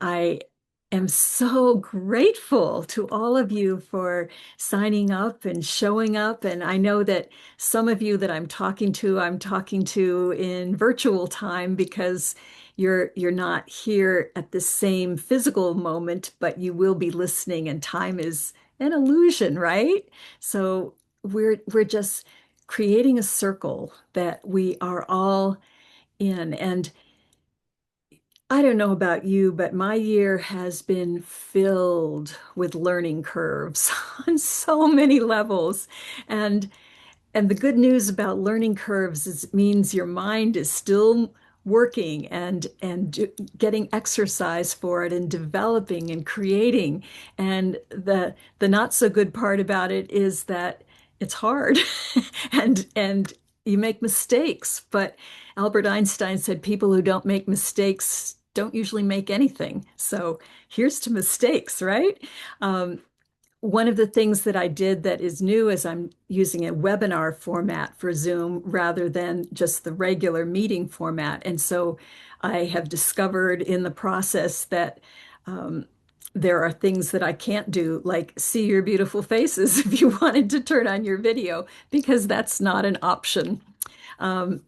I am so grateful to all of you for signing up and showing up. And I know that some of you that I'm talking to in virtual time because you're not here at the same physical moment, but you will be listening, and time is an illusion, right? So we're just creating a circle that we are all in. And I don't know about you, but my year has been filled with learning curves on so many levels. And and the good news about learning curves is it means your mind is still working and getting exercise for it and developing and creating. And the not so good part about it is that it's hard and you make mistakes. But Albert Einstein said people who don't make mistakes don't usually make anything. So here's to mistakes, right? Um, One of the things that I did that is new is I'm using a webinar format for Zoom rather than just the regular meeting format. And so I have discovered in the process that um, there are things that I can't do, like see your beautiful faces if you wanted to turn on your video, because that's not an option.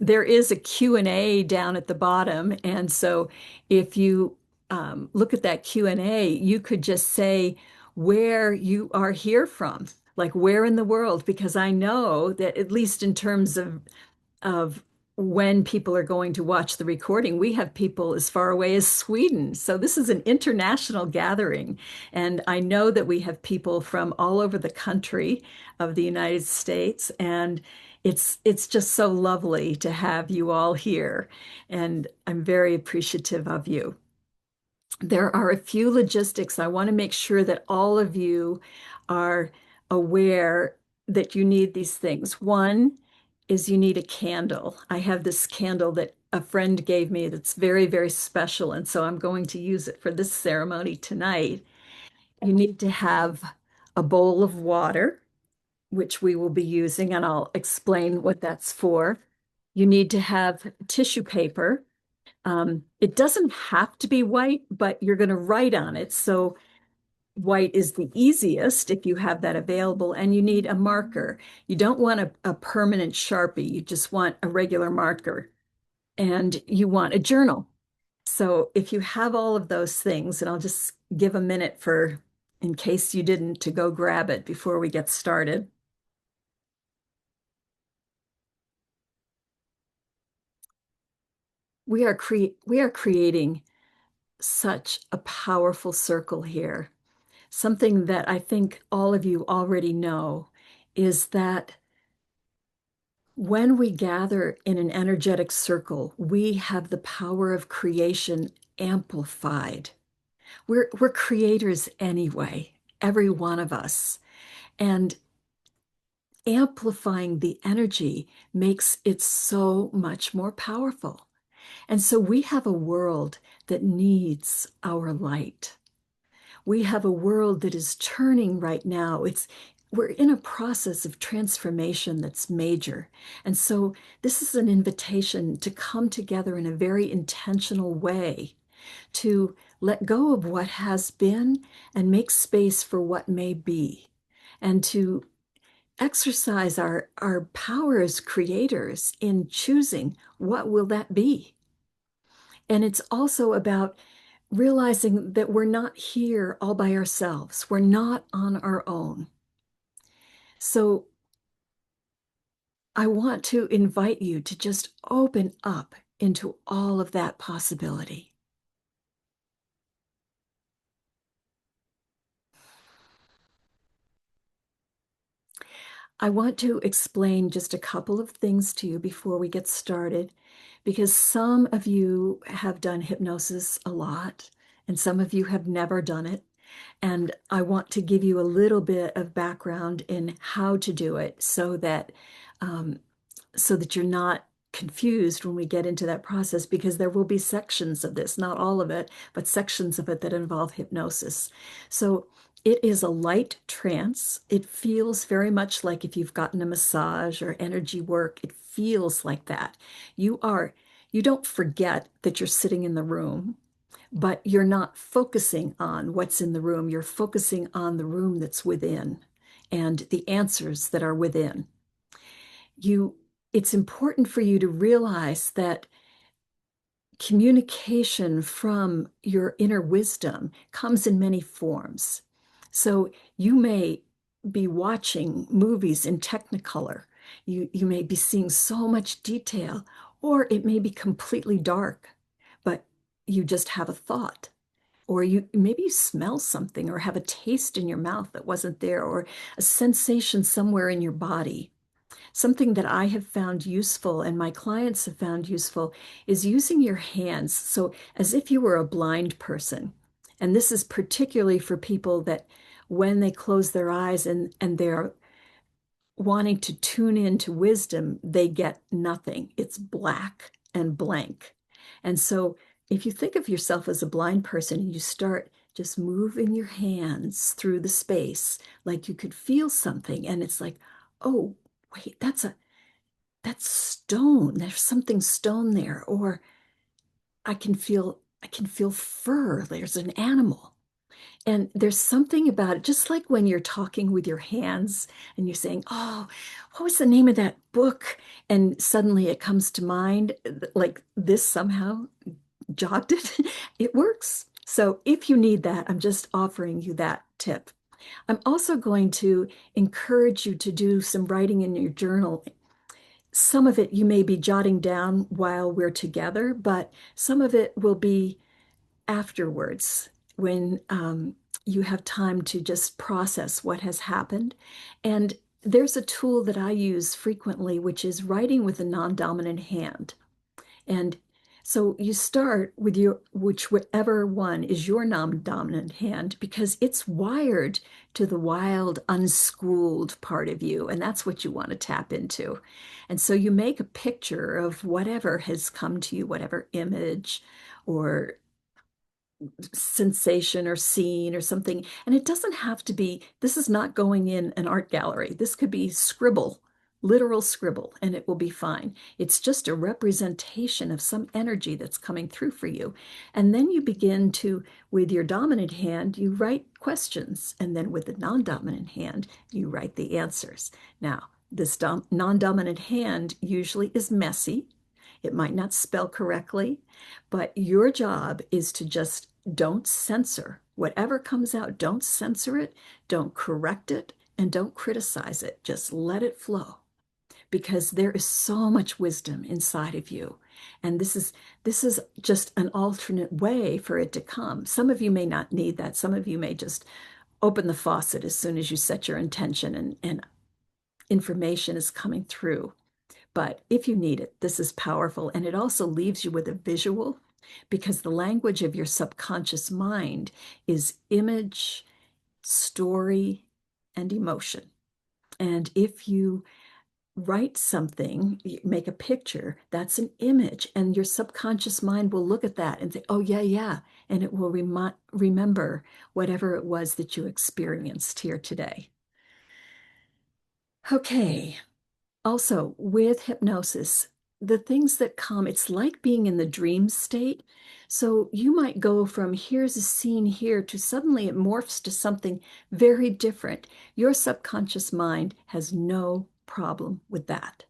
There is a Q&A down at the bottom. And so if you look at that Q&A, you could just say where you are here from, like where in the world, because I know that at least in terms of when people are going to watch the recording, we have people as far away as Sweden. So this is an international gathering. And I know that we have people from all over the country of the United States. And it's just so lovely to have you all here. And I'm very appreciative of you. There are a few logistics. I want to make sure that all of you are aware that you need these things. One is you need a candle. I have this candle that a friend gave me that's very, very special. And so I'm going to use it for this ceremony tonight. You need to have a bowl of water, which we will be using, and I'll explain what that's for. You need to have tissue paper. It doesn't have to be white, but you're going to write on it. So white is the easiest if you have that available, and you need a marker. You don't want a permanent Sharpie. You just want a regular marker, and you want a journal. So if you have all of those things, and I'll just give a minute for, in case you didn't, to go grab it before we get started. We are creating such a powerful circle here. Something that I think all of you already know is that when we gather in an energetic circle, we have the power of creation amplified. We're creators anyway, every one of us. And amplifying the energy makes it so much more powerful. And so we have a world that needs our light. We have a world that is turning right now. We're in a process of transformation that's major. And so this is an invitation to come together in a very intentional way, to let go of what has been and make space for what may be, and to exercise our power as creators in choosing what will that be. And it's also about realizing that we're not here all by ourselves. We're not on our own. So I want to invite you to just open up into all of that possibility. I want to explain just a couple of things to you before we get started, because some of you have done hypnosis a lot, and some of you have never done it. And I want to give you a little bit of background in how to do it um, so that you're not confused when we get into that process, because there will be sections of this, not all of it, but sections of it that involve hypnosis. So it is a light trance. It feels very much like if you've gotten a massage or energy work, it feels like that. You don't forget that you're sitting in the room, but you're not focusing on what's in the room. You're focusing on the room that's within and the answers that are within. You, it's important for you to realize that communication from your inner wisdom comes in many forms. So you may be watching movies in Technicolor. You may be seeing so much detail, or it may be completely dark, but you just have a thought. Or you maybe you smell something or have a taste in your mouth that wasn't there, or a sensation somewhere in your body. Something that I have found useful and my clients have found useful is using your hands. So, as if you were a blind person. And this is particularly for people that when they close their eyes and they're wanting to tune into wisdom, they get nothing. It's black and blank. And so, if you think of yourself as a blind person and you start just moving your hands through the space, like you could feel something, and it's like, oh, wait, that's stone. There's something stone there. Or I can feel fur. There's an animal. And there's something about it, just like when you're talking with your hands and you're saying, oh, what was the name of that book? And suddenly it comes to mind, like this somehow jogged it. It works. So if you need that, I'm just offering you that tip. I'm also going to encourage you to do some writing in your journal. Some of it you may be jotting down while we're together, but some of it will be afterwards when you have time to just process what has happened. And there's a tool that I use frequently, which is writing with a non-dominant hand. And so you start with your whichever one is your non-dominant hand because it's wired to the wild, unschooled part of you, and that's what you want to tap into. And so you make a picture of whatever has come to you, whatever image or sensation or scene or something. And it doesn't have to be, this is not going in an art gallery. This could be scribble, literal scribble, and it will be fine. It's just a representation of some energy that's coming through for you. And then you begin to, with your dominant hand, you write questions. And then with the non-dominant hand, you write the answers. Now, this non-dominant hand usually is messy. It might not spell correctly, but your job is to just don't censor. Whatever comes out, don't censor it, don't correct it, and don't criticize it. Just let it flow because there is so much wisdom inside of you. And this is just an alternate way for it to come. Some of you may not need that. Some of you may just open the faucet as soon as you set your intention and information is coming through. But if you need it, this is powerful. And it also leaves you with a visual because the language of your subconscious mind is image, story, and emotion. And if you write something, you make a picture, that's an image. And your subconscious mind will look at that and say, oh, yeah, yeah. And it will remember whatever it was that you experienced here today. Okay. Also, with hypnosis, the things that come, it's like being in the dream state. So you might go from here's a scene here to suddenly it morphs to something very different. Your subconscious mind has no problem with that.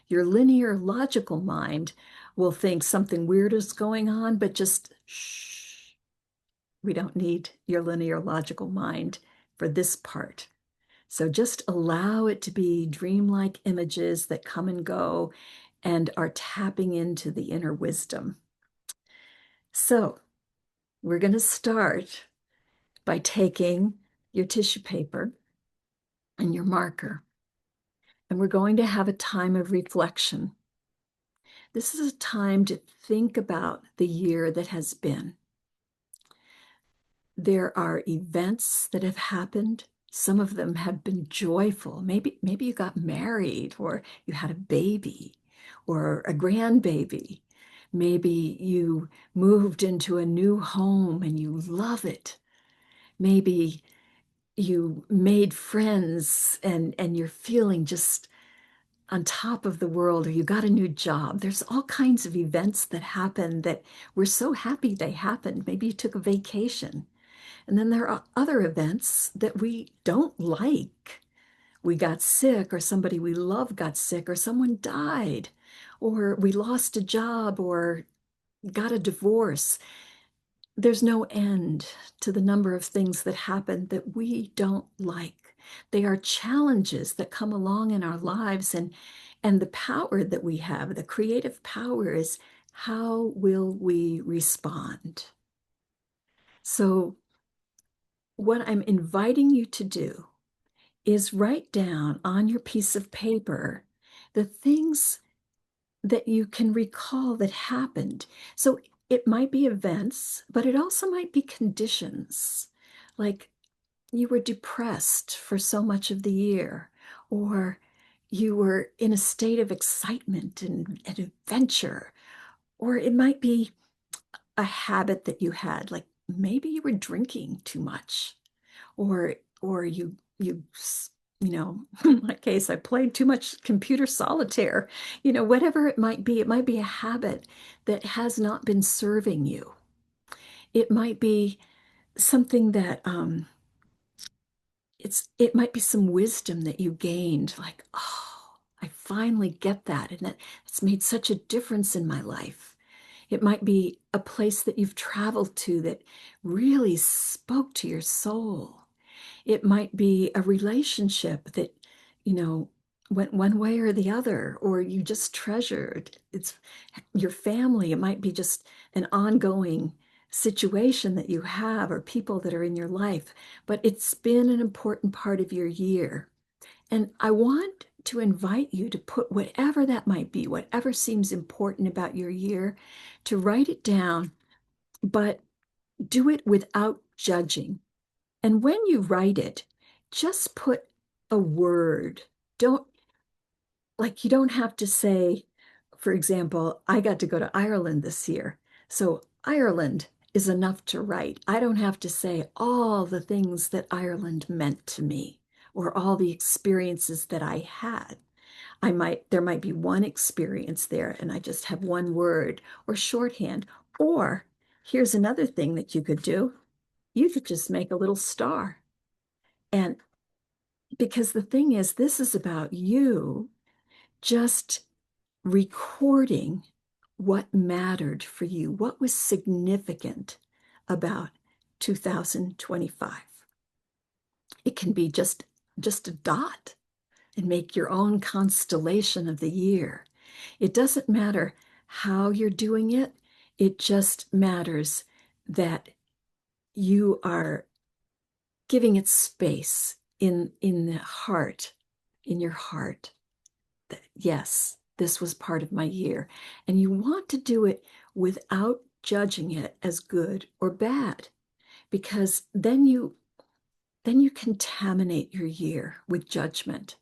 Your linear logical mind will think something weird is going on, but just shh, we don't need your linear logical mind for this part. So just allow it to be dreamlike images that come and go and are tapping into the inner wisdom. So we're going to start by taking your tissue paper and your marker, and we're going to have a time of reflection. This is a time to think about the year that has been. There are events that have happened. Some of them have been joyful. Maybe you got married or you had a baby or a grandbaby. Maybe you moved into a new home and you love it. Maybe you made friends and you're feeling just on top of the world or you got a new job. There's all kinds of events that happen that we're so happy they happened. Maybe you took a vacation. And then there are other events that we don't like. We got sick, or somebody we love got sick, or someone died, or we lost a job, or got a divorce. There's no end to the number of things that happen that we don't like. They are challenges that come along in our lives, and the power that we have, the creative power, is how will we respond? So, what I'm inviting you to do is write down on your piece of paper the things that you can recall that happened. So it might be events, but it also might be conditions. Like you were depressed for so much of the year, or you were in a state of excitement and adventure, or it might be a habit that you had, like maybe you were drinking too much, or in my case, I played too much computer solitaire. Whatever it might be a habit that has not been serving you. It might be something that it might be some wisdom that you gained, like, oh, I finally get that, and it's made such a difference in my life. It might be a place that you've traveled to that really spoke to your soul. It might be a relationship that, you know, went one way or the other, or you just treasured. It's your family. It might be just an ongoing situation that you have or people that are in your life, but it's been an important part of your year. And I want to invite you to put whatever that might be, whatever seems important about your year, to write it down, but do it without judging. And when you write it, just put a word. Don't, like, you don't have to say, for example, I got to go to Ireland this year. So Ireland is enough to write. I don't have to say all the things that Ireland meant to me or all the experiences that I had. There might be one experience there and I just have one word or shorthand. Or here's another thing that you could do. You could just make a little star. And because the thing is, this is about you just recording what mattered for you, what was significant about 2025. It can be just a dot and make your own constellation of the year. It doesn't matter how you're doing it. It just matters that you are giving it space in the heart, in your heart, that yes, this was part of my year. And you want to do it without judging it as good or bad, because then you contaminate your year with judgment.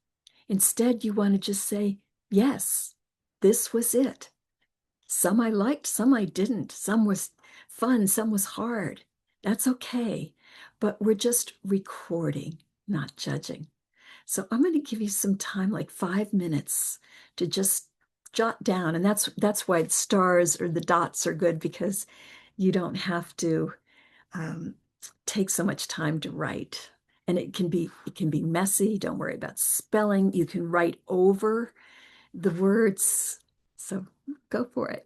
Instead, you want to just say, yes, this was it. Some I liked, some I didn't. Some was fun, some was hard. That's okay. But we're just recording, not judging. So I'm going to give you some time, like 5 minutes, to just jot down. And that's why the stars or the dots are good, because you don't have to um, take so much time to write. And it can be messy. Don't worry about spelling. You can write over the words. So go for it.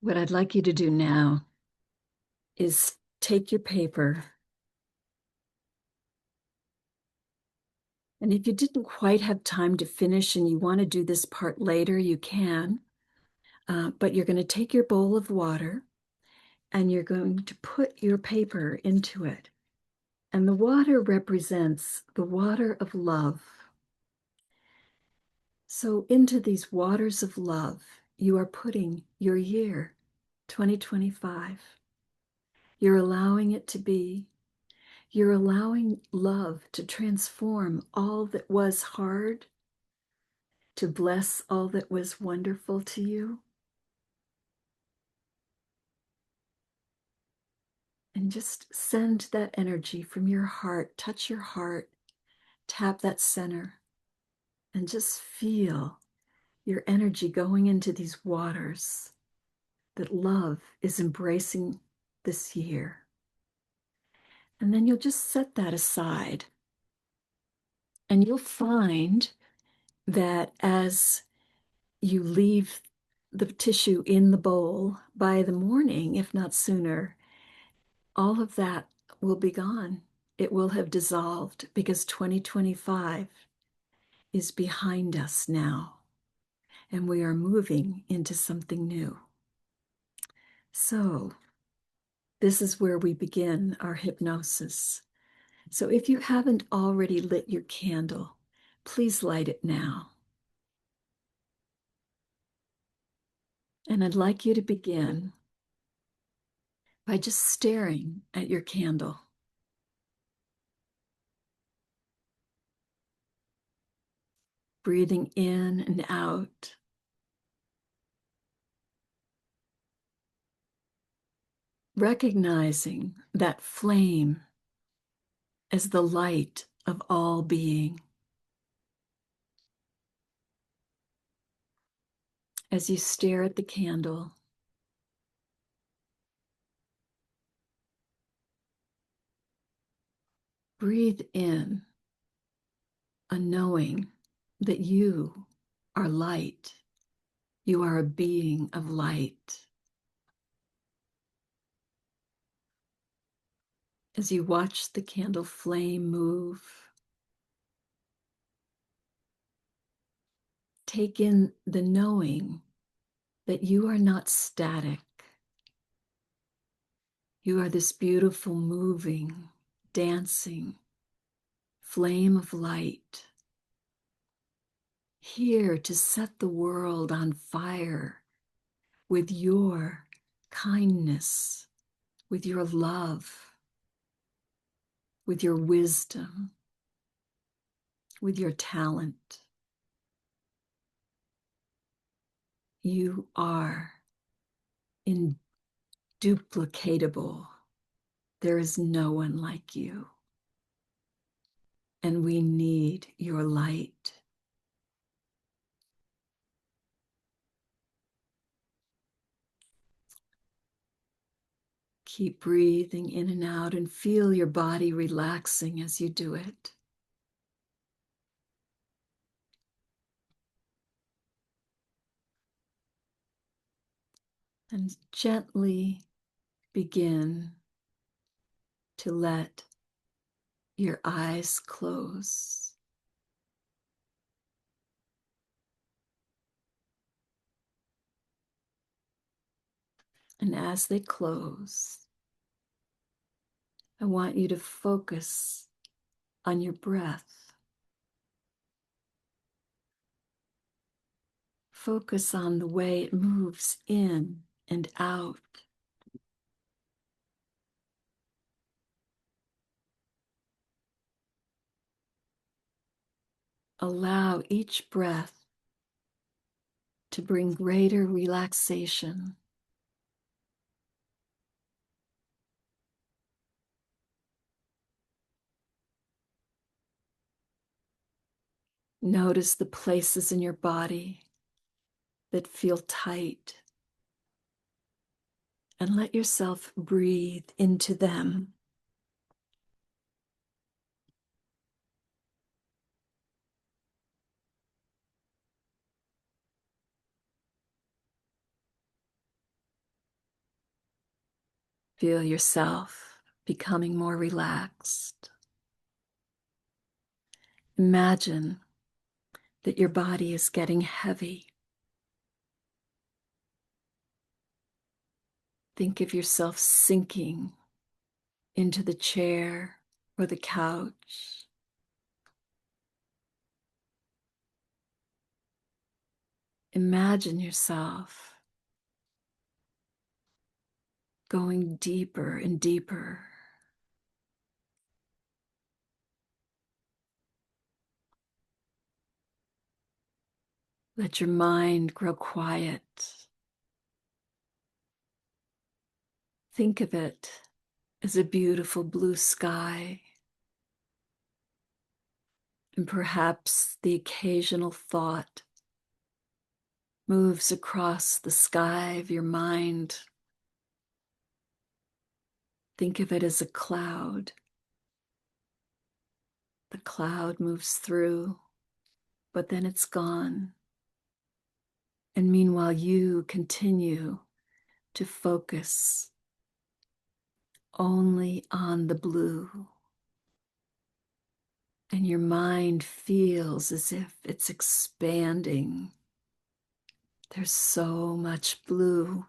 What I'd like you to do now is take your paper, and if you didn't quite have time to finish and you want to do this part later, you can. But you're going to take your bowl of water and you're going to put your paper into it. And the water represents the water of love. So into these waters of love, you are putting your year, 2025. You're allowing it to be. You're allowing love to transform all that was hard, to bless all that was wonderful to you. And just send that energy from your heart, touch your heart, tap that center, and just feel your energy going into these waters that love is embracing this year. And then you'll just set that aside. And you'll find that as you leave the tissue in the bowl by the morning, if not sooner, all of that will be gone. It will have dissolved because 2025 is behind us now, and we are moving into something new. So, this is where we begin our hypnosis. So, if you haven't already lit your candle, please light it now. And I'd like you to begin by just staring at your candle. Breathing in and out. Recognizing that flame as the light of all being. As you stare at the candle, breathe in a knowing that you are light. You are a being of light. As you watch the candle flame move, take in the knowing that you are not static. You are this beautiful, moving, dancing flame of light, here to set the world on fire with your kindness, with your love, with your wisdom, with your talent. You are induplicatable. There is no one like you. And we need your light. Keep breathing in and out and feel your body relaxing as you do it. And gently begin to let your eyes close. And as they close, I want you to focus on your breath. Focus on the way it moves in and out. Allow each breath to bring greater relaxation. Notice the places in your body that feel tight, and let yourself breathe into them. Feel yourself becoming more relaxed. Imagine that your body is getting heavy. Think of yourself sinking into the chair or the couch. Imagine yourself going deeper and deeper. Let your mind grow quiet. Think of it as a beautiful blue sky, and perhaps the occasional thought moves across the sky of your mind. Think of it as a cloud. The cloud moves through, but then it's gone. And meanwhile, you continue to focus only on the blue. And your mind feels as if it's expanding. There's so much blue,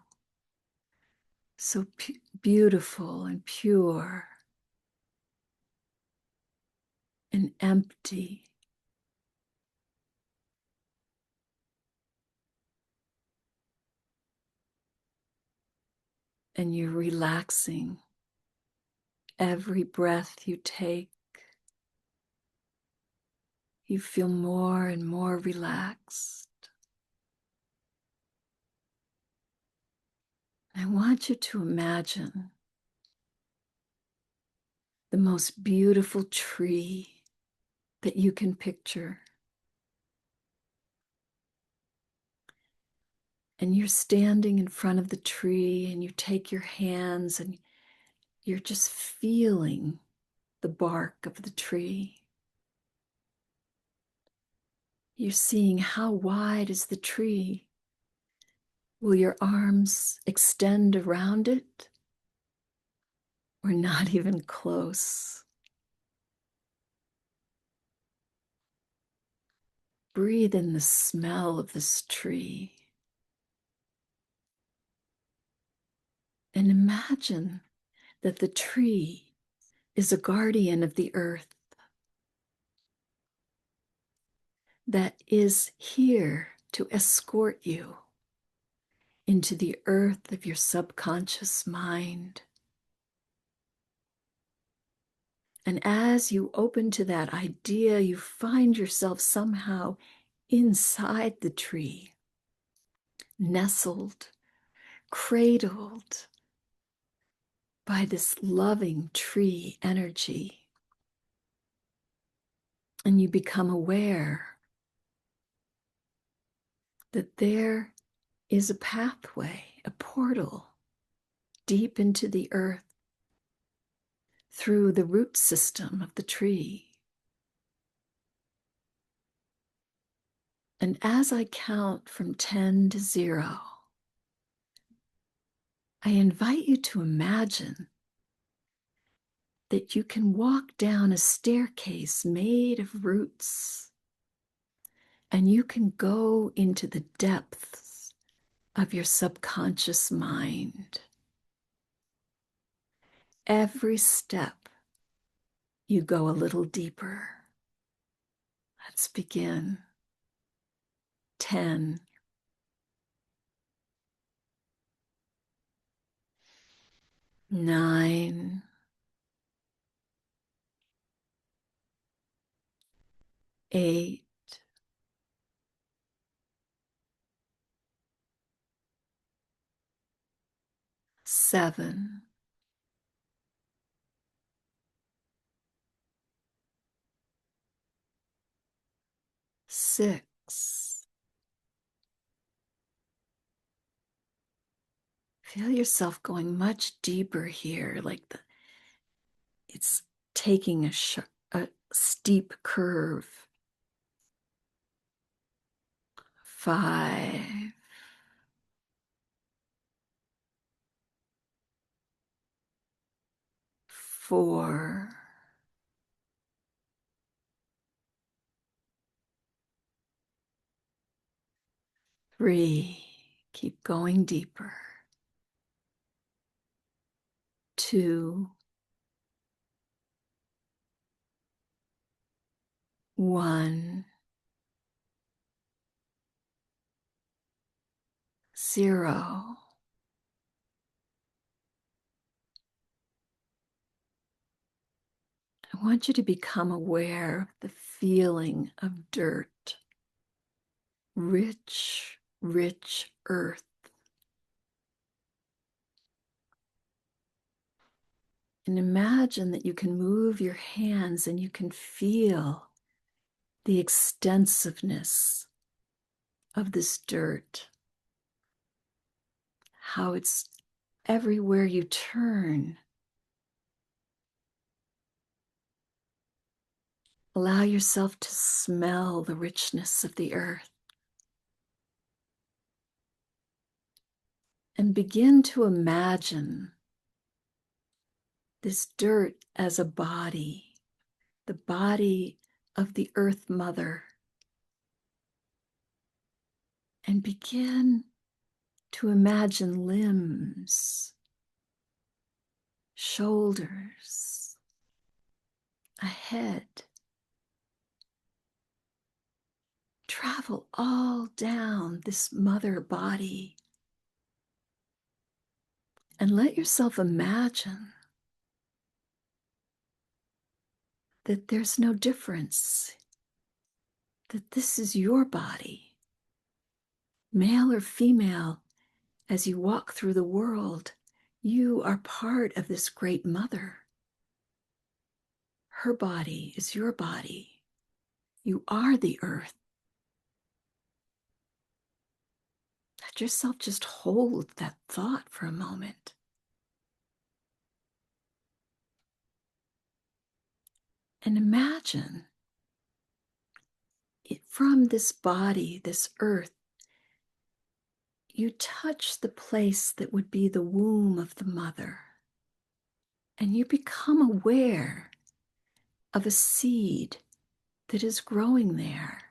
so beautiful and pure and empty. And you're relaxing every breath you take. You feel more and more relaxed. I want you to imagine the most beautiful tree that you can picture. And you're standing in front of the tree and you take your hands and you're just feeling the bark of the tree. You're seeing how wide is the tree. Will your arms extend around it? Or not even close? Breathe in the smell of this tree. And imagine that the tree is a guardian of the earth that is here to escort you into the earth of your subconscious mind. And as you open to that idea, you find yourself somehow inside the tree, nestled, cradled by this loving tree energy. And you become aware that there is a pathway, a portal deep into the earth through the root system of the tree. And as I count from 10 to 0, I invite you to imagine that you can walk down a staircase made of roots and you can go into the depths of your subconscious mind. Every step, you go a little deeper. Let's begin. 10, 9, 8, 7, 6. Feel yourself going much deeper here, like it's taking a steep curve. 5, 4, 3, keep going deeper. 2, 1, 0. I want you to become aware of the feeling of dirt, rich, rich earth. And imagine that you can move your hands and you can feel the extensiveness of this dirt, how it's everywhere you turn. Allow yourself to smell the richness of the earth and begin to imagine this dirt as a body, the body of the Earth Mother, and begin to imagine limbs, shoulders, a head. Travel all down this mother body and let yourself imagine that there's no difference, that this is your body, male or female. As you walk through the world, you are part of this great mother. Her body is your body. You are the earth. Let yourself just hold that thought for a moment. And imagine it, from this body, this earth, you touch the place that would be the womb of the mother. And you become aware of a seed that is growing there.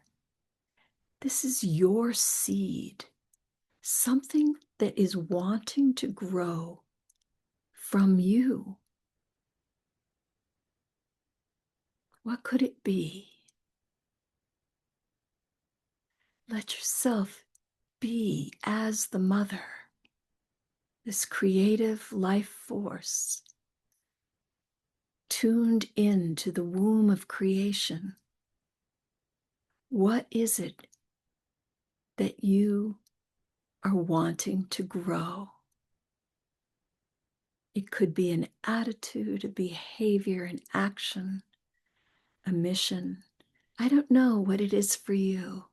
This is your seed, something that is wanting to grow from you. What could it be? Let yourself be as the mother, this creative life force, tuned into the womb of creation. What is it that you are wanting to grow? It could be an attitude, a behavior, an action, a mission. I don't know what it is for you,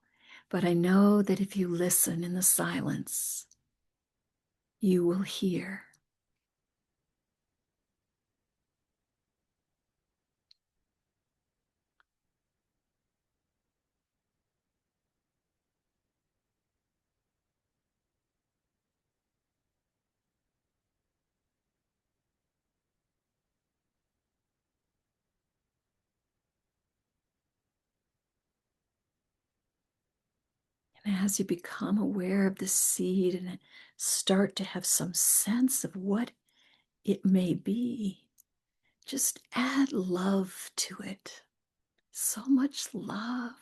but I know that if you listen in the silence, you will hear. And as you become aware of the seed and start to have some sense of what it may be, just add love to it. So much love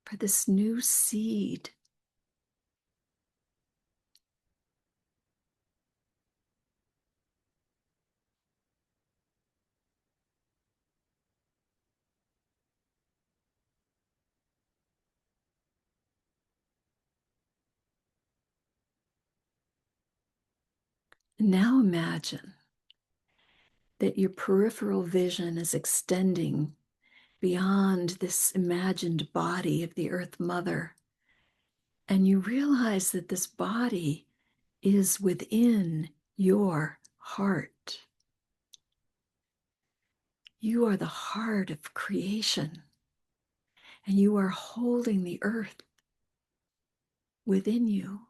for this new seed. And now imagine that your peripheral vision is extending beyond this imagined body of the Earth Mother. And you realize that this body is within your heart. You are the heart of creation, and you are holding the earth within you.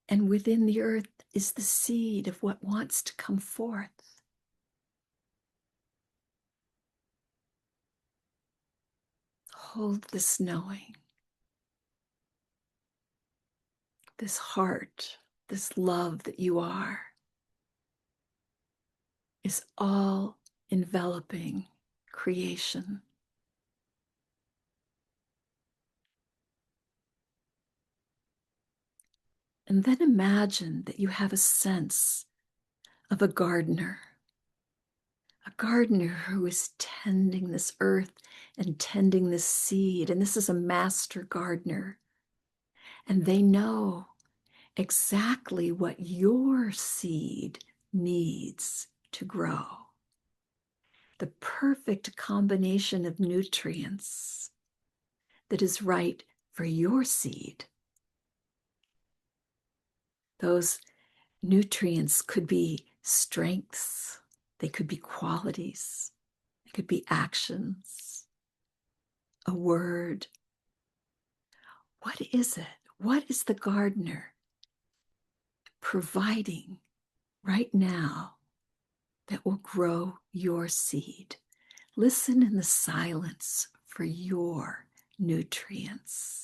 And within the earth is the seed of what wants to come forth. Hold this knowing, this heart, this love that you are is all enveloping creation. And then imagine that you have a sense of a gardener who is tending this earth and tending this seed. And this is a master gardener. And they know exactly what your seed needs to grow. The perfect combination of nutrients that is right for your seed. Those nutrients could be strengths, they could be qualities, they could be actions, a word. What is it? What is the gardener providing right now that will grow your seed? Listen in the silence for your nutrients.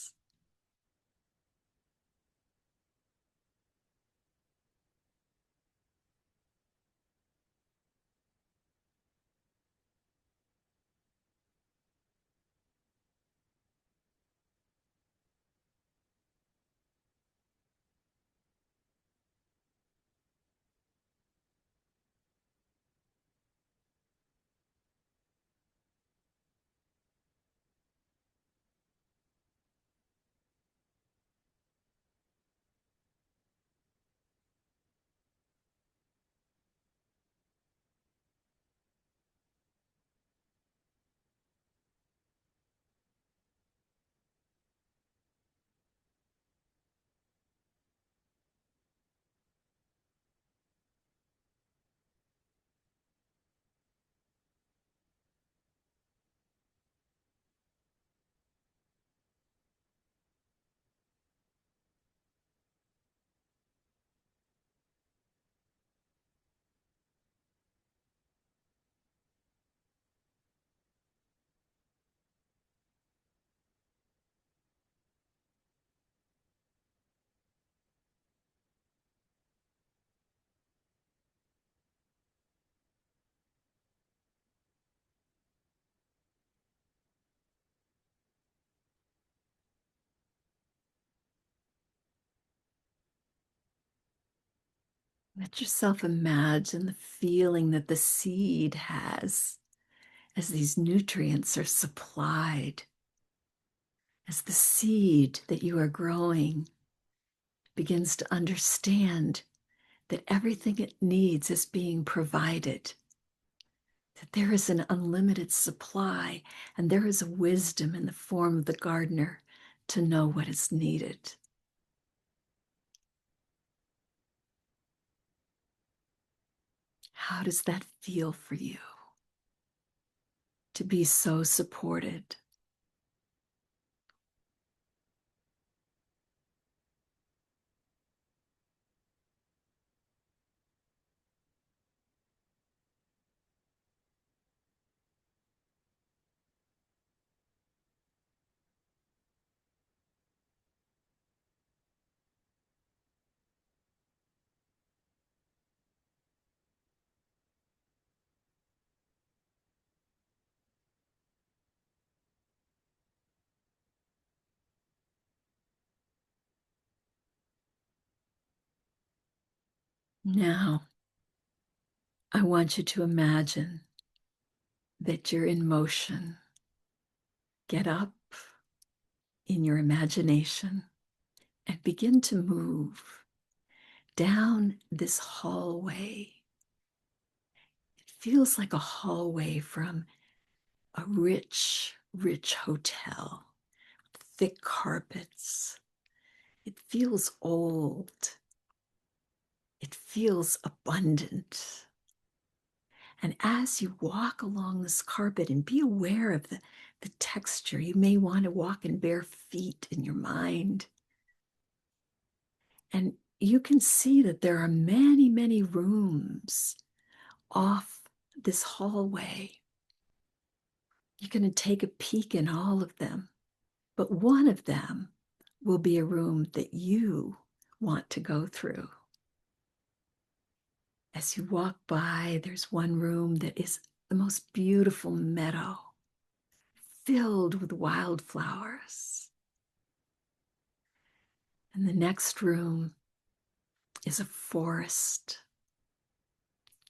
Let yourself imagine the feeling that the seed has as these nutrients are supplied, as the seed that you are growing begins to understand that everything it needs is being provided, that there is an unlimited supply, and there is a wisdom in the form of the gardener to know what is needed. How does that feel for you to be so supported? Now, I want you to imagine that you're in motion. Get up in your imagination and begin to move down this hallway. It feels like a hallway from a rich, rich hotel, thick carpets. It feels old. It feels abundant. And as you walk along this carpet, and be aware of the texture, you may want to walk in bare feet in your mind. And you can see that there are many, many rooms off this hallway. You're going to take a peek in all of them, but one of them will be a room that you want to go through. As you walk by, there's one room that is the most beautiful meadow filled with wildflowers. And the next room is a forest,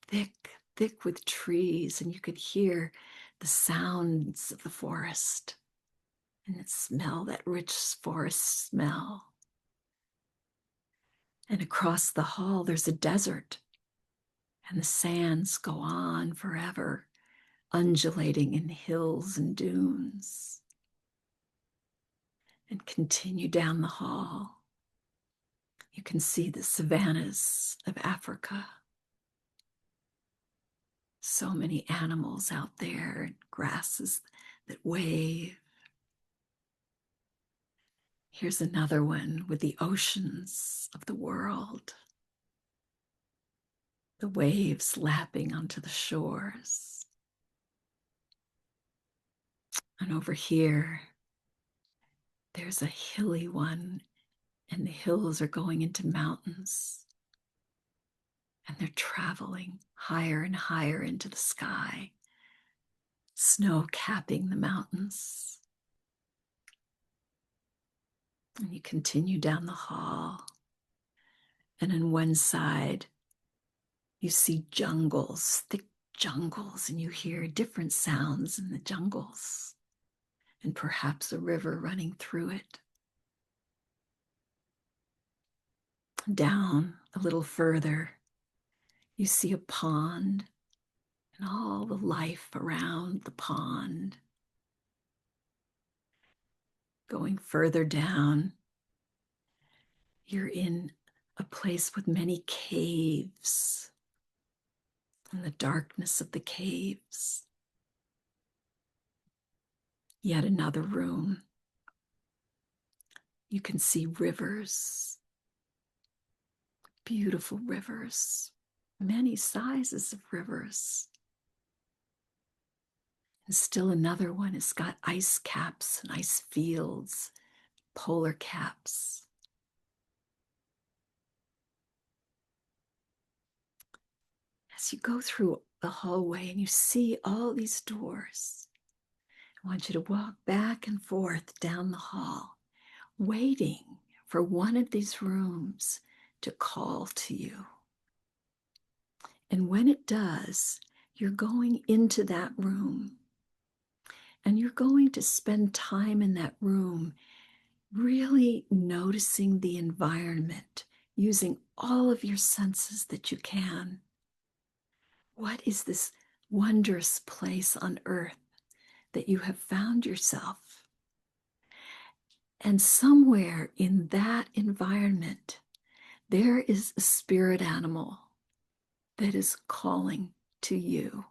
thick, thick with trees, and you could hear the sounds of the forest and smell that rich forest smell. And across the hall, there's a desert, and the sands go on forever, undulating in hills and dunes. And continue down the hall. You can see the savannas of Africa. So many animals out there, and grasses that wave. Here's another one with the oceans of the world. The waves lapping onto the shores. And over here, there's a hilly one, and the hills are going into mountains. And they're traveling higher and higher into the sky, snow capping the mountains. And you continue down the hall, and on one side, you see jungles, thick jungles, and you hear different sounds in the jungles, and perhaps a river running through it. Down a little further, you see a pond and all the life around the pond. Going further down, you're in a place with many caves, and the darkness of the caves. Yet another room. You can see rivers, beautiful rivers, many sizes of rivers. And still another one has got ice caps and ice fields, polar caps. As you go through the hallway and you see all these doors, I want you to walk back and forth down the hall, waiting for one of these rooms to call to you. And when it does, you're going into that room, and you're going to spend time in that room really noticing the environment, using all of your senses that you can. What is this wondrous place on earth that you have found yourself? And somewhere in that environment, there is a spirit animal that is calling to you.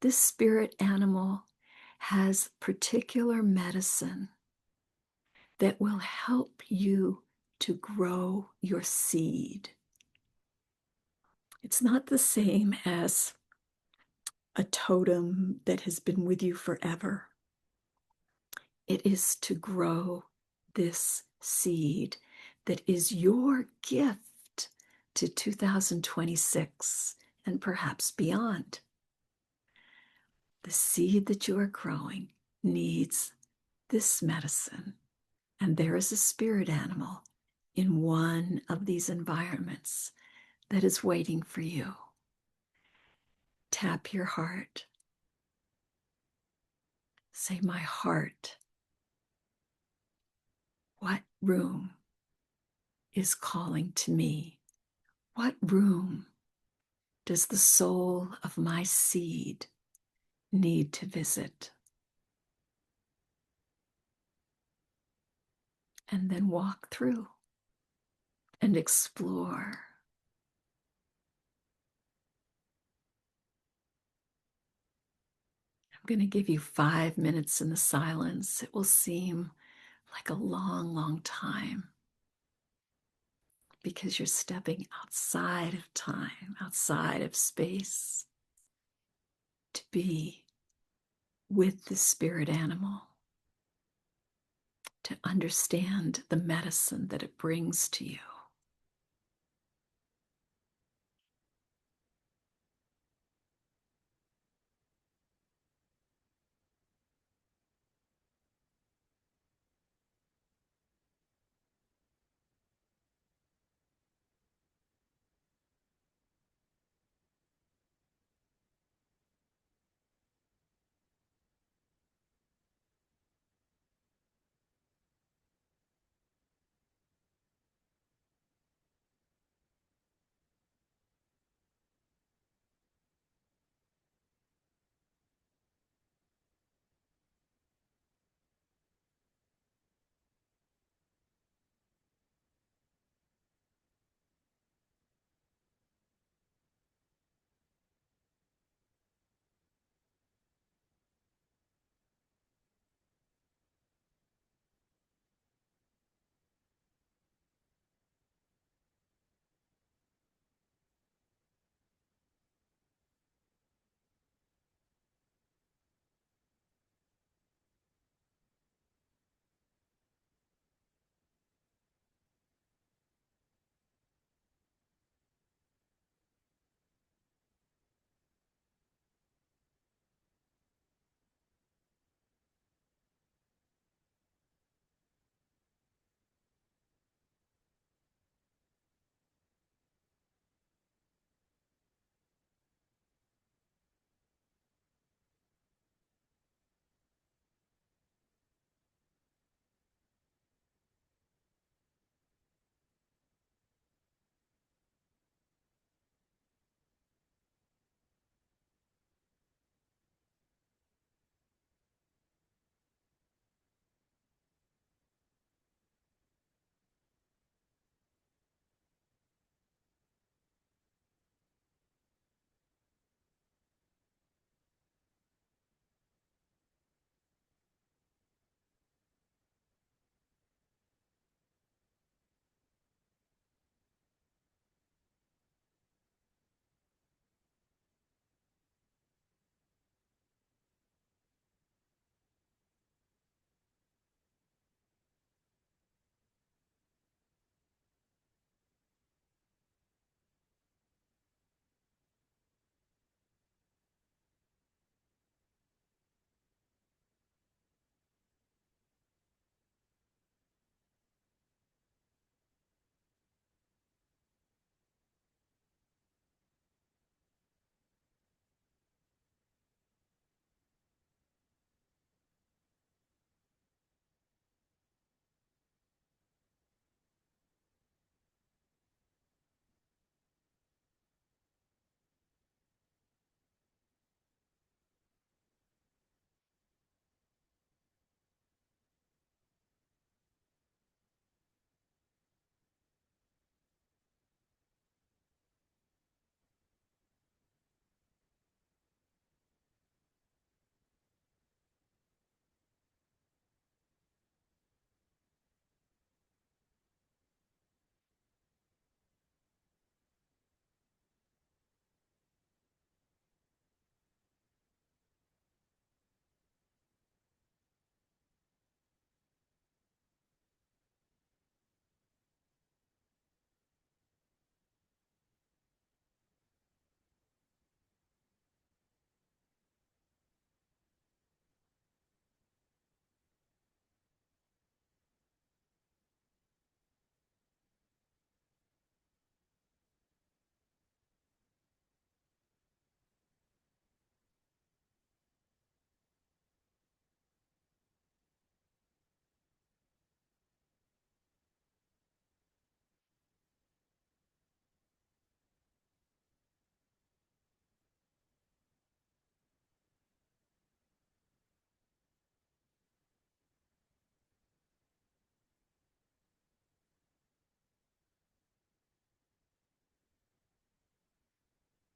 This spirit animal has particular medicine that will help you to grow your seed. It's not the same as a totem that has been with you forever. It is to grow this seed that is your gift to 2026 and perhaps beyond. The seed that you are growing needs this medicine, and there is a spirit animal in one of these environments that is waiting for you. Tap your heart. Say, my heart, what room is calling to me? What room does the soul of my seed need to visit? And then walk through and explore. I'm going to give you 5 minutes in the silence. It will seem like a long, long time. because you're stepping outside of time, outside of space to be with the spirit animal, to understand the medicine that it brings to you.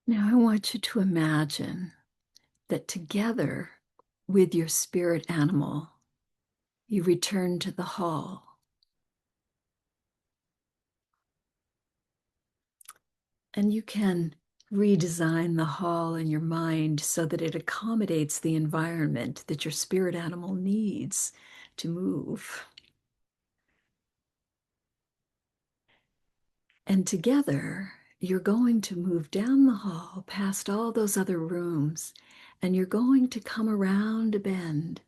Now, I want you to imagine that together with your spirit animal, you return to the hall. And you can redesign the hall in your mind so that it accommodates the environment that your spirit animal needs to move. And together, you're going to move down the hall past all those other rooms, and you're going to come around a bend.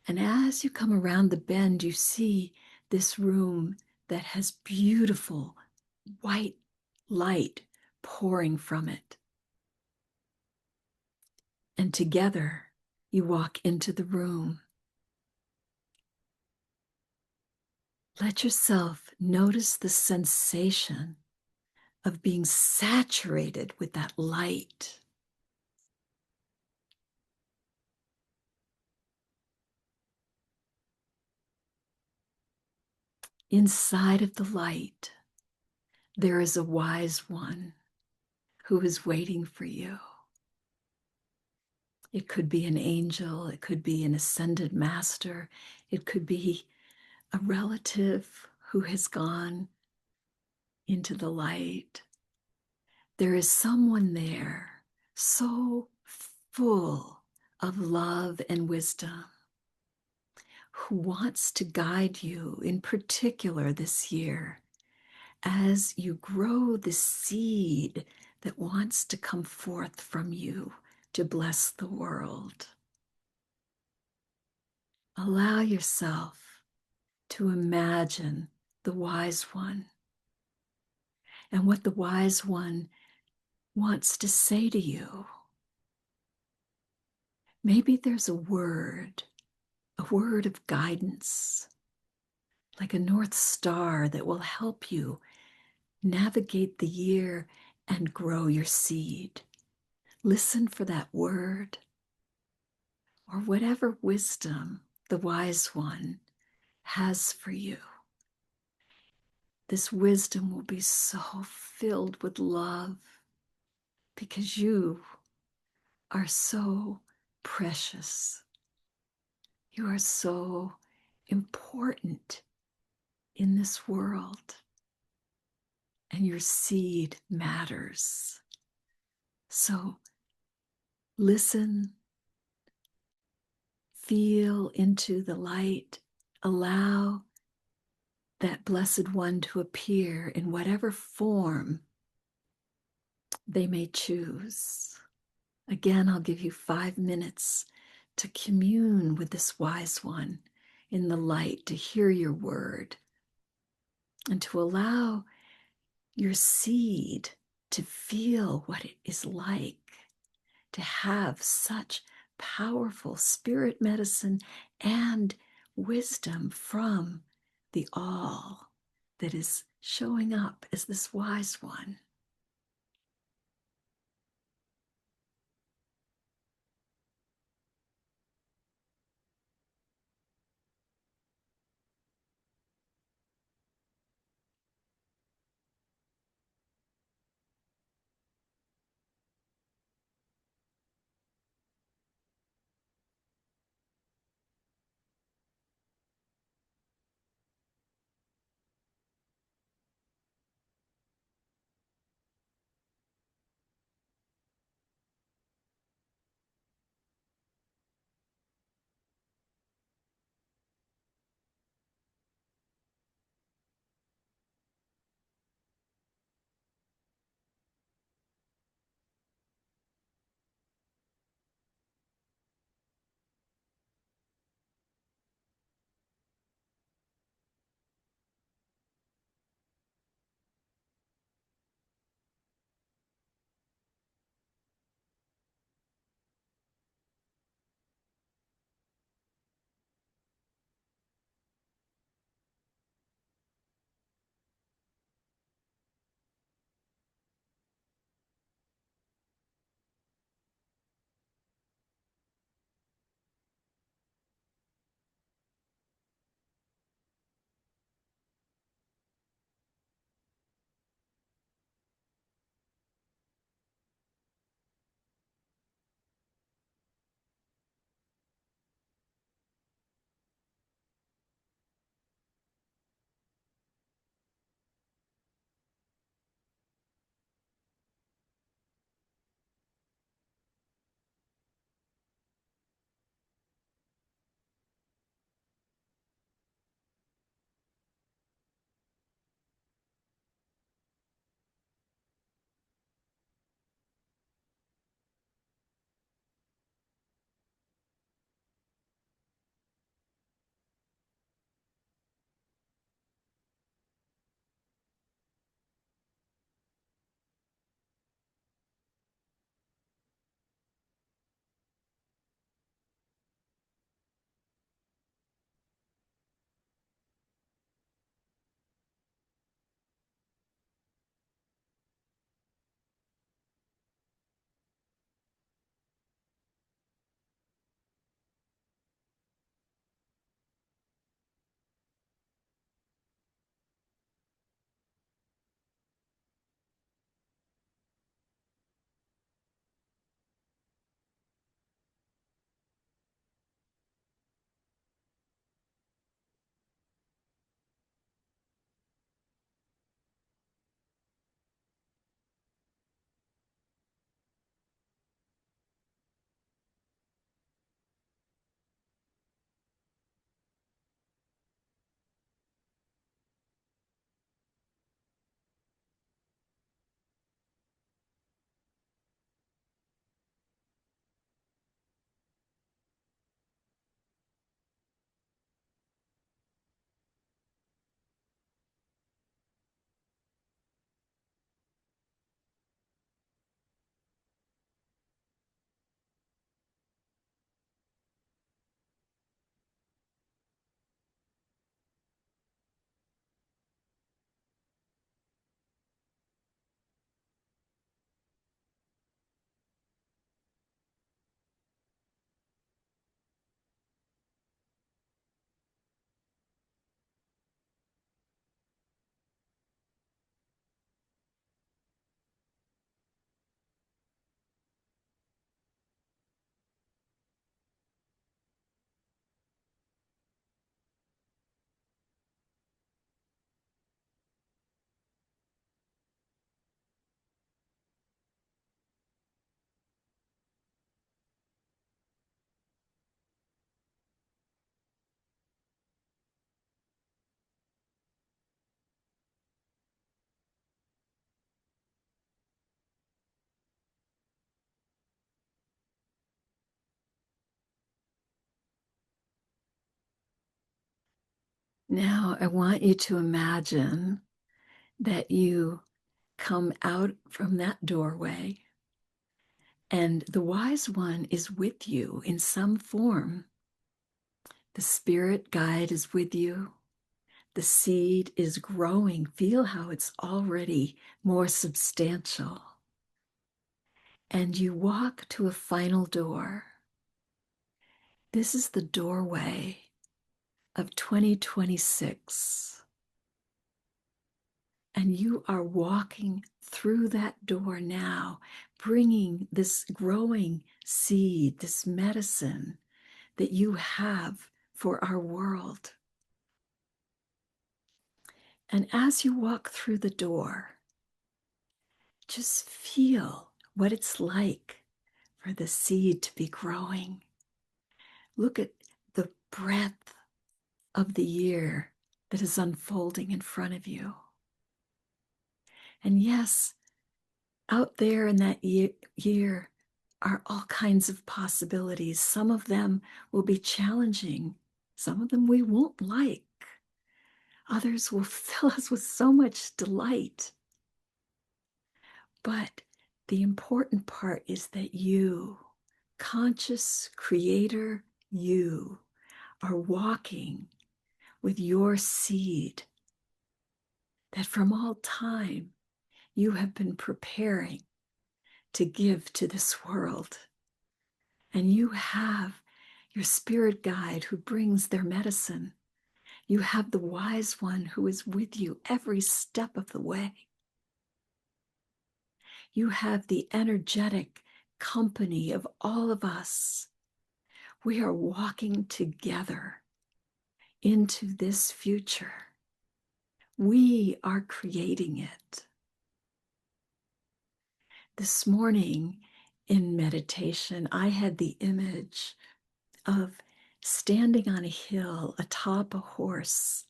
And as you come around the bend, you see this room that has beautiful white light pouring from it. And together, you walk into the room. Let yourself notice the sensation of being saturated with that light. Inside of the light, there is a wise one who is waiting for you. It could be an angel, it could be an ascended master, it could be a relative who has gone into the light. There is someone there so full of love and wisdom who wants to guide you in particular this year as you grow the seed that wants to come forth from you to bless the world. Allow yourself to imagine the wise one and what the wise one wants to say to you. Maybe there's a word of guidance, like a North Star that will help you navigate the year and grow your seed. Listen for that word or whatever wisdom the wise one has for you. This wisdom will be so filled with love because you are so precious. You are so important in this world, and your seed matters. So listen, feel into the light, allow that blessed one to appear in whatever form they may choose. Again, I'll give you 5 minutes to commune with this wise one in the light, to hear your word, and to allow your seed to feel what it is like to have such powerful spirit medicine and wisdom from the all that is showing up as this wise one. Now, I want you to imagine that you come out from that doorway and the wise one is with you in some form. The spirit guide is with you. The seed is growing. Feel how it's already more substantial. And you walk to a final door. This is the doorway of 2026. And you are walking through that door now, bringing this growing seed, this medicine that you have for our world. And as you walk through the door, just feel what it's like for the seed to be growing. Look at the breadth of the year that is unfolding in front of you. And yes, out there in that year are all kinds of possibilities. Some of them will be challenging. Some of them we won't like. Others will fill us with so much delight. But the important part is that you, conscious creator, you are walking with your seed that from all time you have been preparing to give to this world. And you have your spirit guide who brings their medicine. You have the wise one who is with you every step of the way. You have the energetic company of all of us. We are walking together into this future. We are creating it. This morning in meditation, I had the image of standing on a hill atop a horse,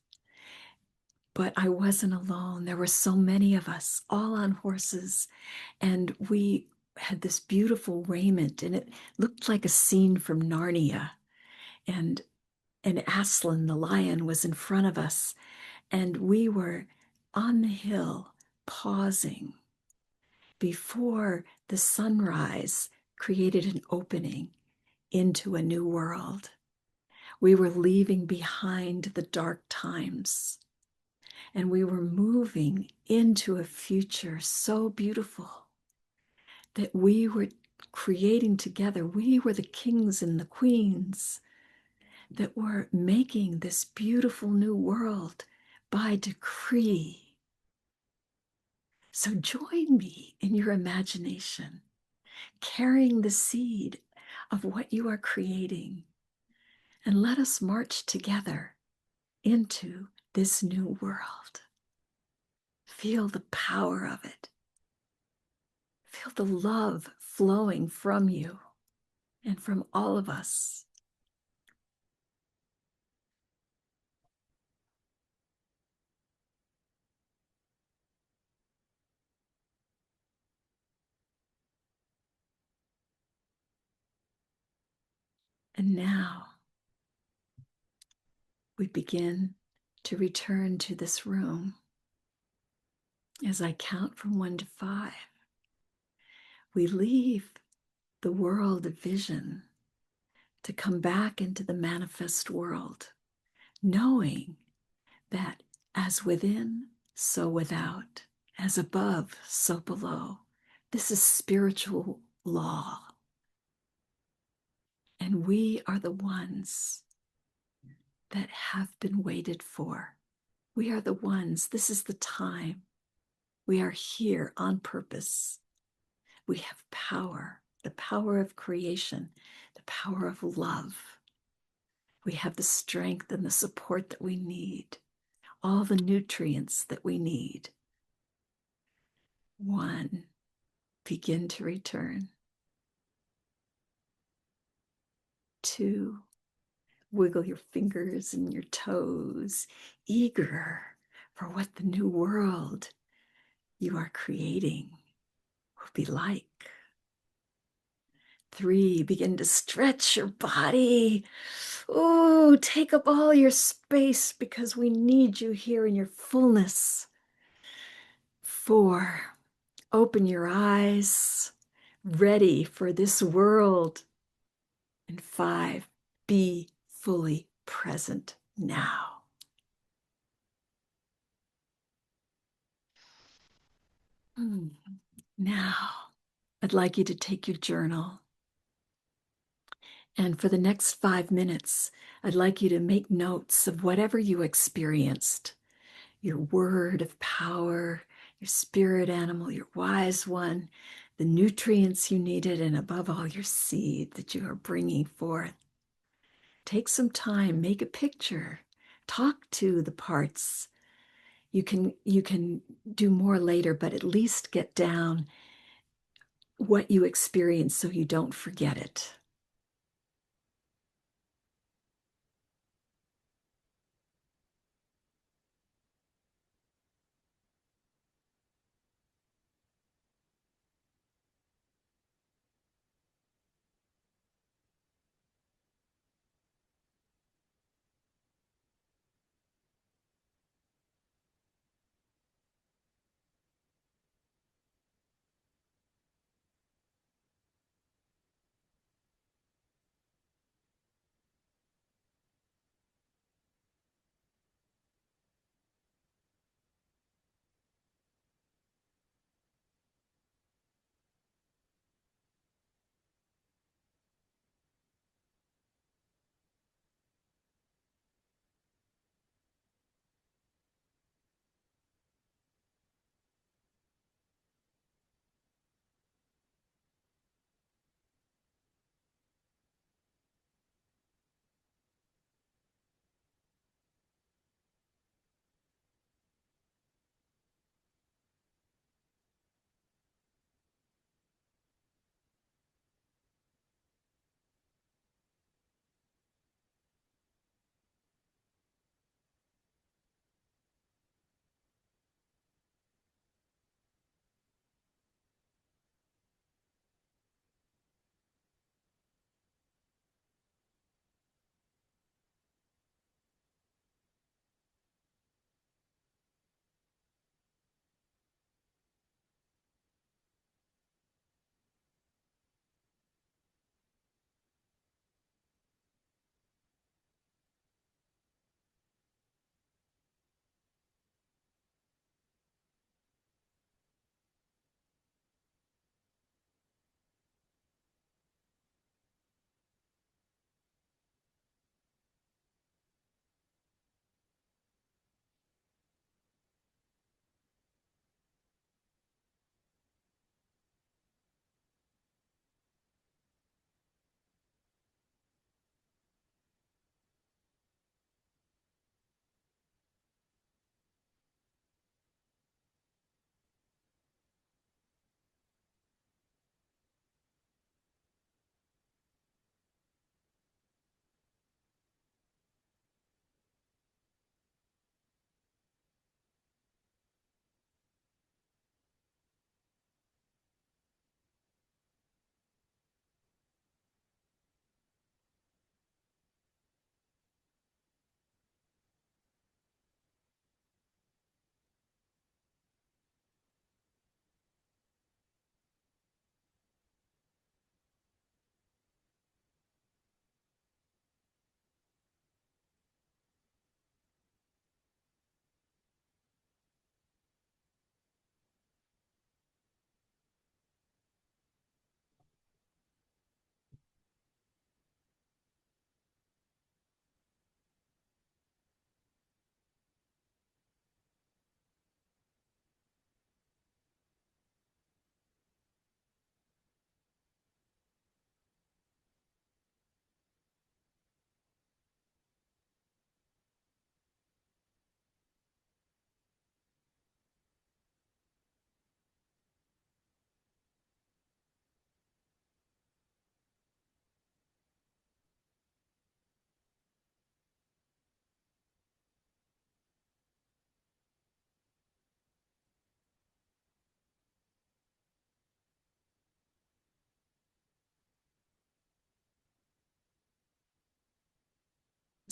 but I wasn't alone. There were so many of us, all on horses, and we had this beautiful raiment, and it looked like a scene from Narnia. And Aslan, the lion, was in front of us, and we were on the hill, pausing before the sunrise created an opening into a new world. We were leaving behind the dark times, and we were moving into a future so beautiful that we were creating together. We were the kings and the queens that were making this beautiful new world by decree. So join me in your imagination, carrying the seed of what you are creating, and let us march together into this new world. Feel the power of it. Feel the love flowing from you and from all of us. And now we begin to return to this room. As I count from 1 to 5, we leave the world of vision to come back into the manifest world, knowing that as within, so without, as above, so below. This is spiritual law. And we are the ones that have been waited for. We are the ones, this is the time. We are here on purpose. We have power, the power of creation, the power of love. We have the strength and the support that we need, all the nutrients that we need. 1, begin to return. 2, wiggle your fingers and your toes, eager for what the new world you are creating will be like. 3, begin to stretch your body. Oh, take up all your space because we need you here in your fullness. 4, open your eyes, ready for this world. And 5, be fully present now. Hmm. Now, I'd like you to take your journal. And for the next 5 minutes, I'd like you to make notes of whatever you experienced, your word of power, your spirit animal, your wise one, the nutrients you needed, and above all, your seed that you are bringing forth. Take some time, make a picture, talk to the parts. You can do more later, but at least get down what you experienced so you don't forget it.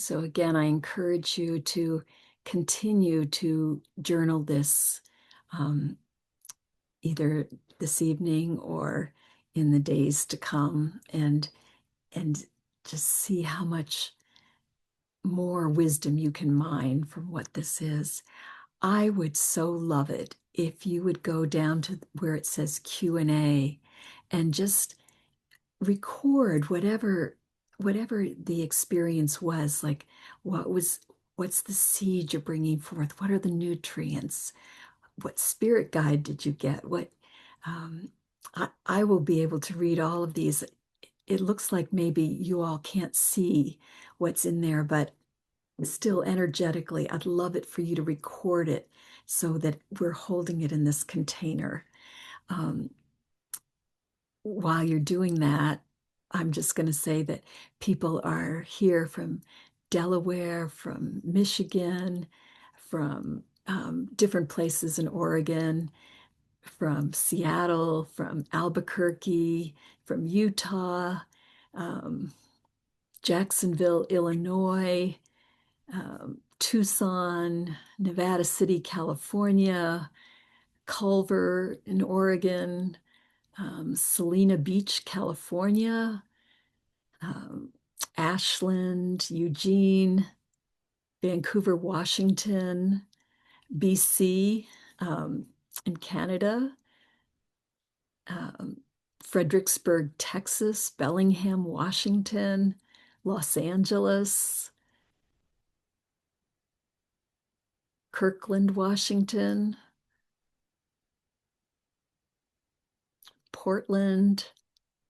So again, I encourage you to continue to journal this um, either this evening or in the days to come, and just see how much more wisdom you can mine from what this is. I would so love it if you would go down to where it says Q&A and just record whatever the experience was. Like, what's the seed you're bringing forth? What are the nutrients? What spirit guide did you get? Um, I will be able to read all of these. It looks like maybe you all can't see what's in there, but still energetically, I'd love it for you to record it so that we're holding it in this container. Um, while you're doing that, I'm just going to say that people are here from Delaware, from Michigan, from different places in Oregon, from Seattle, from Albuquerque, from Utah, um, Jacksonville, Illinois, Tucson, Nevada City, California, Culver in Oregon, Salina Beach, California, um, Ashland, Eugene, Vancouver, Washington, BC, in Canada, um, Fredericksburg, Texas, Bellingham, Washington, Los Angeles, Kirkland, Washington, Portland,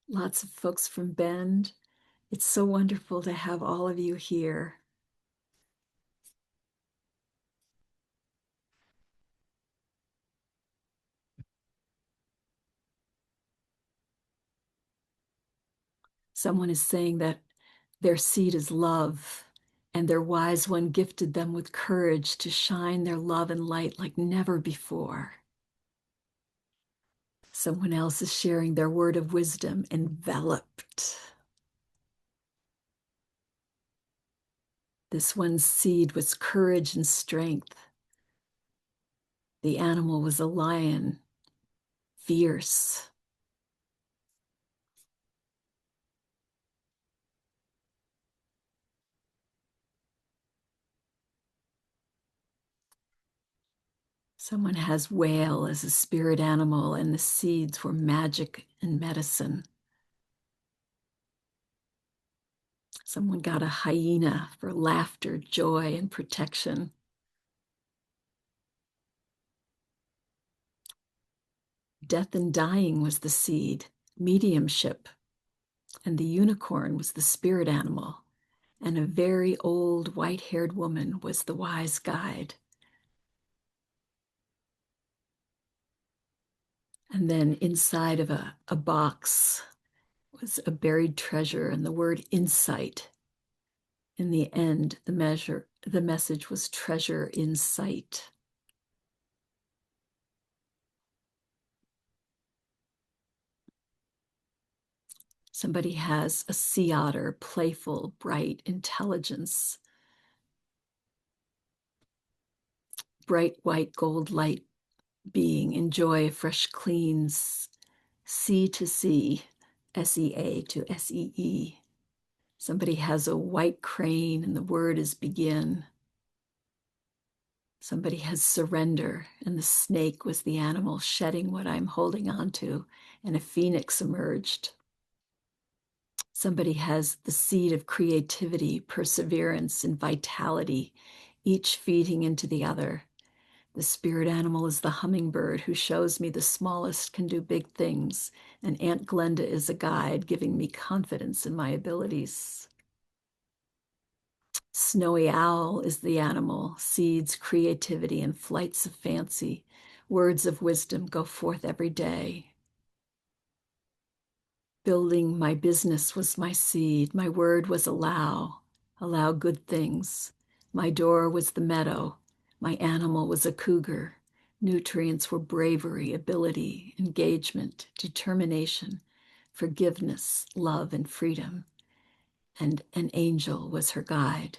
lots of folks from Bend. It's so wonderful to have all of you here. Someone is saying that their seed is love, and their wise one gifted them with courage to shine their love and light like never before. Someone else is sharing their word of wisdom, enveloped. This one's seed was courage and strength. The animal was a lion, fierce. Someone has whale as a spirit animal, and the seeds were magic and medicine. Someone got a hyena for laughter, joy, and protection. Death and dying was the seed, mediumship, and the unicorn was the spirit animal, and a very old white-haired woman was the wise guide. And then inside of a box was a buried treasure and the word insight. In the end, the message was treasure in sight. Somebody has a sea otter, playful, bright intelligence, bright white gold light being, enjoy fresh cleans, sea to sea, SEA to SEE. Somebody has a white crane and the word is begin. Somebody has surrender, and the snake was the animal shedding what I'm holding on to, and a phoenix emerged. Somebody has the seed of creativity, perseverance, and vitality, each feeding into the other. The spirit animal is the hummingbird who shows me the smallest can do big things, and Aunt Glenda is a guide giving me confidence in my abilities. Snowy owl is the animal, seeds, creativity, and flights of fancy. Words of wisdom go forth every day. Building my business was my seed. My word was allow good things. My door was the meadow. My animal was a cougar. Nutrients were bravery, ability, engagement, determination, forgiveness, love, and freedom. And an angel was her guide.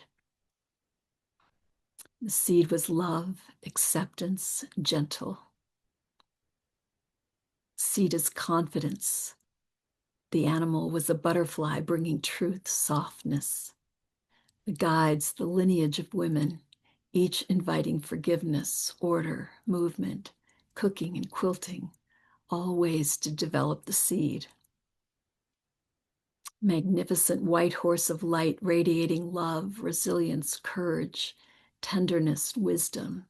The seed was love, acceptance, gentle. Seed is confidence. The animal was a butterfly bringing truth, softness. The guides, the lineage of women, each inviting forgiveness, order, movement, cooking and quilting, all ways to develop the seed. Magnificent white horse of light radiating love, resilience, courage, tenderness, wisdom.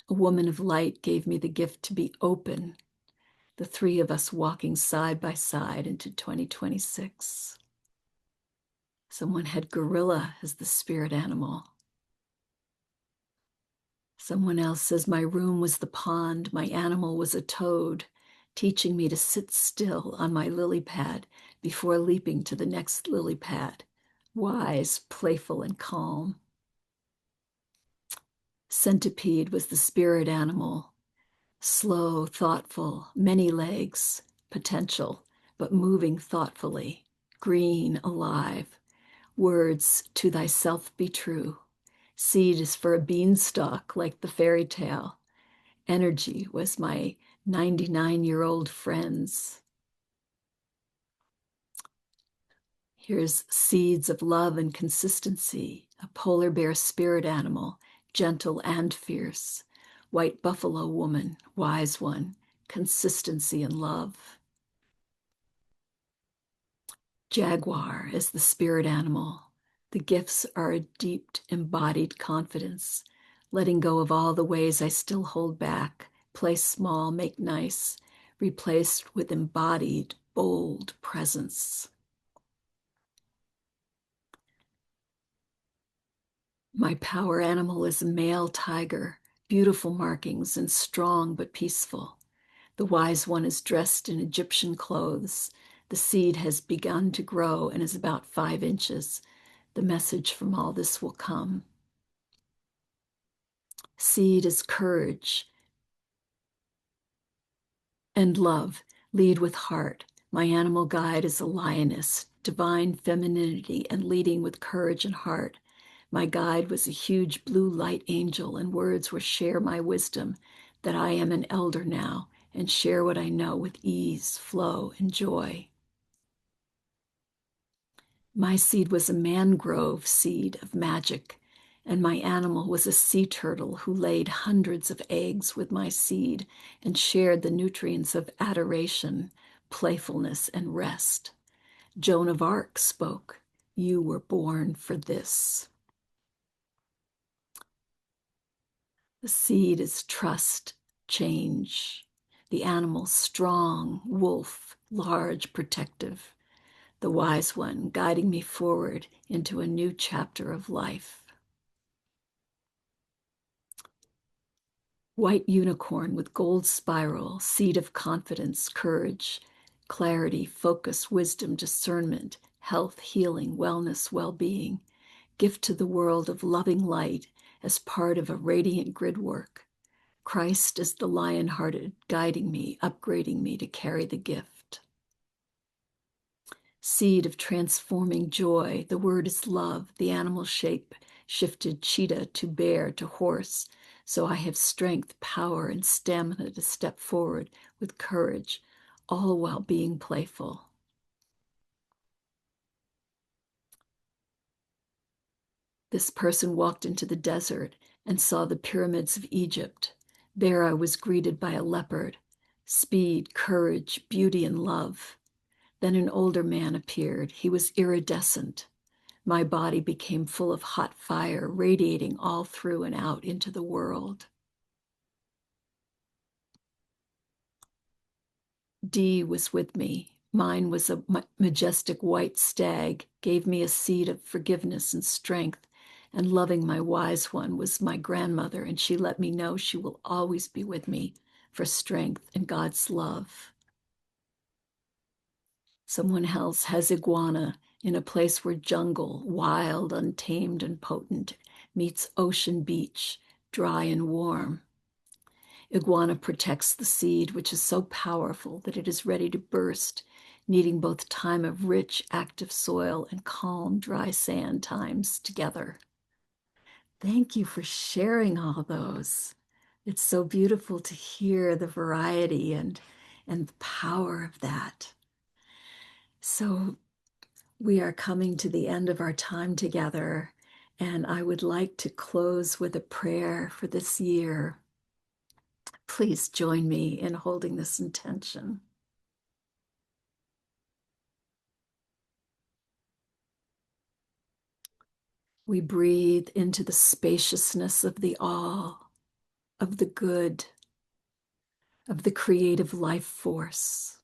A woman of light gave me the gift to be open, the three of us walking side by side into 2026. Someone had gorilla as the spirit animal. Someone else says my room was the pond, my animal was a toad, teaching me to sit still on my lily pad before leaping to the next lily pad, wise, playful, and calm. Centipede was the spirit animal, slow, thoughtful, many legs, potential, but moving thoughtfully, green, alive. Words, to thyself be true. Seed is for a beanstalk, like the fairy tale. Energy was my 99-year-old friends. Here's seeds of love and consistency, a polar bear spirit animal, gentle and fierce. White buffalo woman, wise one, consistency and love. Jaguar is the spirit animal. The gifts are a deep, embodied confidence, letting go of all the ways I still hold back, play small, make nice, replaced with embodied, bold presence. My power animal is a male tiger, beautiful markings and strong but peaceful. The wise one is dressed in Egyptian clothes. The seed has begun to grow and is about 5 inches. The message from all this will come. Seed is courage and love. Lead with heart. My animal guide is a lioness, divine femininity and leading with courage and heart. My guide was a huge blue light angel, and words were share my wisdom, that I am an elder now, and share what I know with ease, flow, and joy. My seed was a mangrove seed of magic, and my animal was a sea turtle who laid hundreds of eggs with my seed and shared the nutrients of adoration, playfulness, and rest. Joan of Arc spoke, "You were born for this." The seed is trust, change. The animal, strong, wolf, large, protective. The wise one guiding me forward into a new chapter of life. White unicorn with gold spiral, seed of confidence, courage, clarity, focus, wisdom, discernment, health, healing, wellness, well-being. Gift to the world of loving light as part of a radiant grid work. Christ is the lion-hearted, guiding me, upgrading me to carry the gift. Seed of transforming joy. The word is love. The animal shape shifted cheetah to bear to horse. So I have strength, power, and stamina to step forward with courage, all while being playful. This person walked into the desert and saw the pyramids of Egypt. There I was greeted by a leopard. Speed, courage, beauty, and love. Then an older man appeared. He was iridescent. My body became full of hot fire, radiating all through and out into the world. D was with me. Mine was a majestic white stag, gave me a seed of forgiveness and strength. And loving my wise one was my grandmother, and she let me know she will always be with me for strength and God's love. Someone else has iguana in a place where jungle, wild, untamed, and potent, meets ocean beach, dry and warm. Iguana protects the seed, which is so powerful that it is ready to burst, needing both time of rich, active soil and calm, dry sand times together. Thank you for sharing all those. It's so beautiful to hear the variety and the power of that. So we are coming to the end of our time together, and I would like to close with a prayer for this year. Please join me in holding this intention. We breathe into the spaciousness of the all, of the good, of the creative life force.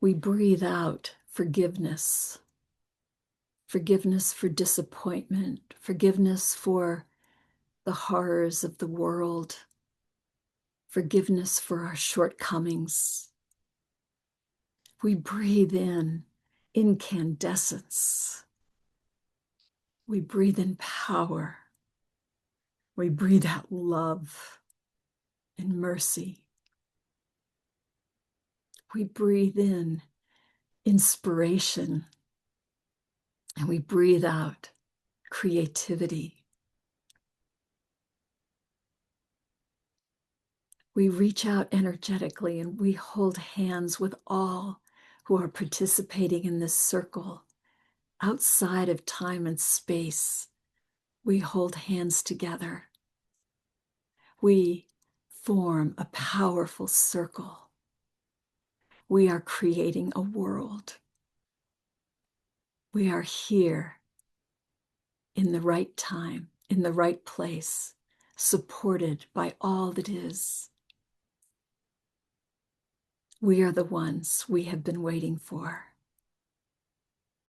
We breathe out forgiveness, forgiveness for disappointment, forgiveness for the horrors of the world, forgiveness for our shortcomings. We breathe in incandescence. We breathe in power. We breathe out love and mercy. We breathe in inspiration, and we breathe out creativity. We reach out energetically and we hold hands with all who are participating in this circle outside of time and space. We hold hands together. We form a powerful circle. We are creating a world. We are here in the right time, in the right place, supported by all that is. We are the ones we have been waiting for.